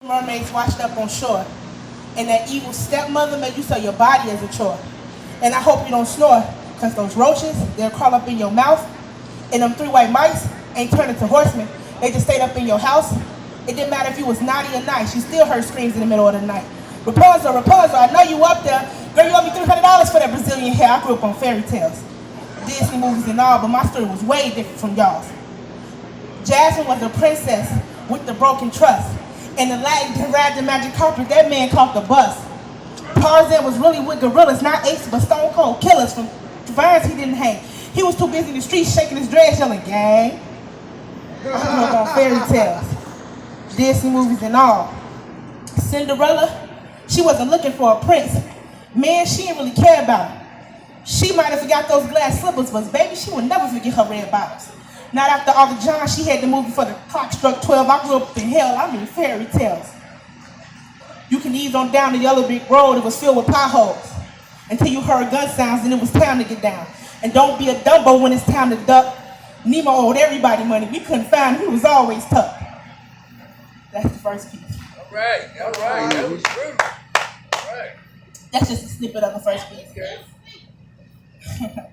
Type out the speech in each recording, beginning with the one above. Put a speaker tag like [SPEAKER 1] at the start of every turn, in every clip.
[SPEAKER 1] Mermaids washed up on shore, and that evil stepmother made you sell your body as a chore. And I hope you don't snore, because those roaches, they'll crawl up in your mouth, and them three white mice ain't turned into horsemen. They just stayed up in your house. It didn't matter if you was naughty or nice, you still heard screams in the middle of the night. Rapunzel, Rapunzel, I know you up there. Girl, you owe me $300 for that Brazilian hair. I grew up on fairy tales, Disney movies and all, but my story was way different from y'all's. Jasmine was a princess with the broken trust. And Aladdin derived the magic carpet, that man caught the bus. Tarzan was really with gorillas, not apes, but stone cold killers. From vines he didn't hang. He was too busy in the streets shaking his dreads, yelling, gang. I grew up on fairy tales, Disney movies and all. Cinderella, she wasn't looking for a prince. Man, she didn't really care about him. She might have forgot those glass slippers, but baby, she would never forget her red bottoms. Not after all the John, she had the movie for the clock struck 12. I grew up in hell, I mean fairy tales. You can ease on down the yellow brick road, it was filled with potholes. Until you heard gun sounds and it was time to get down. And don't be a Dumbo when it's time to duck. Nemo owed everybody money, we couldn't find him, he was always tough. That's the first piece.
[SPEAKER 2] All right, that was good. All right.
[SPEAKER 1] That's just a snippet of the first piece.
[SPEAKER 2] Okay.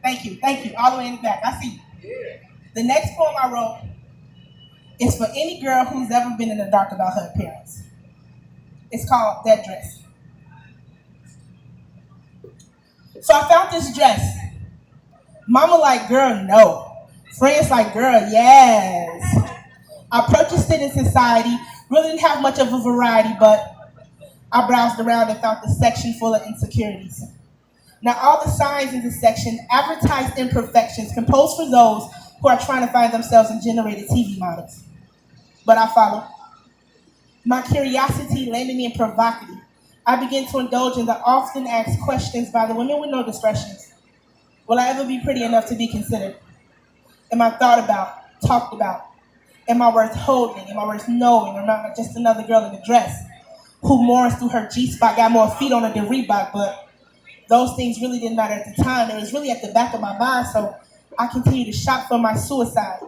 [SPEAKER 1] Thank you, all the way in the back, I see you.
[SPEAKER 2] Yeah.
[SPEAKER 1] The next poem I wrote is for any girl who's ever been in the dark about her appearance. It's called That Dress. So I found this dress. Mama like, girl, no. Friends like, girl, yes. I purchased it in society. Really didn't have much of a variety, but I browsed around and found the section full of insecurities. Now all the signs in this section advertise imperfections composed for those who are trying to find themselves in generated TV models. But I follow. My curiosity landed me in provocative. I began to indulge in the often asked questions by the women with no discretions. Will I ever be pretty enough to be considered? Am I thought about, talked about? Am I worth holding? Am I worth knowing? Or not just another girl in a dress who mourns through her G-spot, got more feet on her than Reebok, but those things really didn't matter at the time. It was really at the back of my mind, so I continued to shop for my suicide,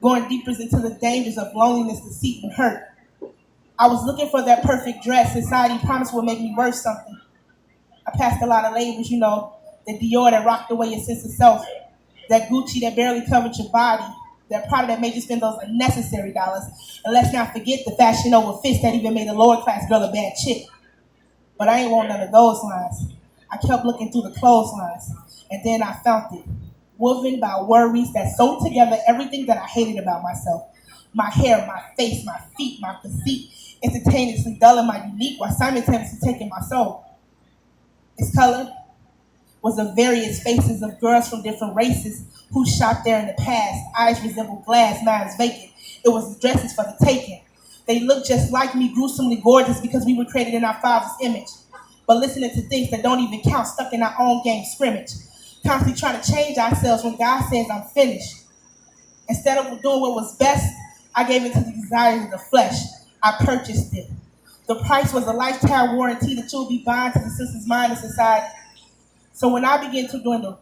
[SPEAKER 1] going deeper into the dangers of loneliness, deceit, and hurt. I was looking for that perfect dress society promised would make me worth something. I passed a lot of labels, you know, the Dior that rocked away your sense of self, that Gucci that barely covered your body, that Prada that made you spend those unnecessary dollars, and let's not forget the Fashion Over Fist that even made a lower class girl a bad chick. But I ain't want none of those lines. I kept looking through the clotheslines, and then I found it. Woven by worries that sewed together everything that I hated about myself. My hair, my face, my feet, my physique, instantaneously dulling my unique while simultaneously taking my soul. Its color was the various faces of girls from different races who shopped there in the past. Eyes resembled glass, minds vacant. It was dresses for the taking. They looked just like me, gruesomely gorgeous because we were created in our Father's image. But listening to things that don't even count, stuck in our own game scrimmage. Constantly trying to change ourselves when God says I'm finished. Instead of doing what was best, I gave it to the desires of the flesh. I purchased it. The price was a lifetime warranty that you will be bound to the system's mind and society. So when I began to dwindle,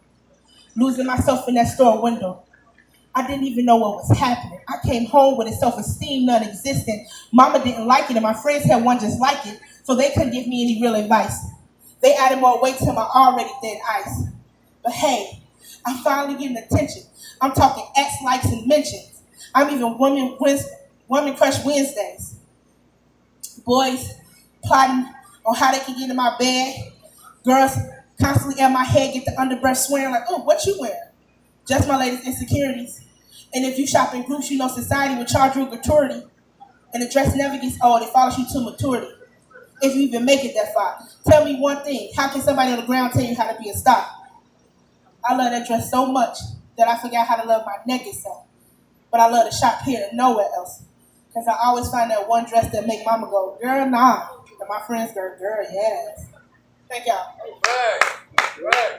[SPEAKER 1] losing myself in that store window, I didn't even know what was happening. I came home with a self-esteem non-existent. Mama didn't like it, and my friends had one just like it, so they couldn't give me any real advice. They added more weight to my already thin ice. But hey, I'm finally getting attention. I'm talking X likes and mentions. I'm even women crush Wednesdays. Boys plotting on how they can get in my bed. Girls constantly at my head get the underbreath swearing like, oh, what you wearing? Just my latest insecurities. And if you shop in groups, you know society will charge you gratuity. And the dress never gets old, it follows you to maturity. If you even make it that far. Tell me one thing, how can somebody on the ground tell you how to be a star? I love that dress so much that I forgot how to love my naked self. But I love to shop here and nowhere else. Because I always find that one dress that make mama go, girl, nah. And my friends go, girl, yes. Thank y'all.
[SPEAKER 2] All right.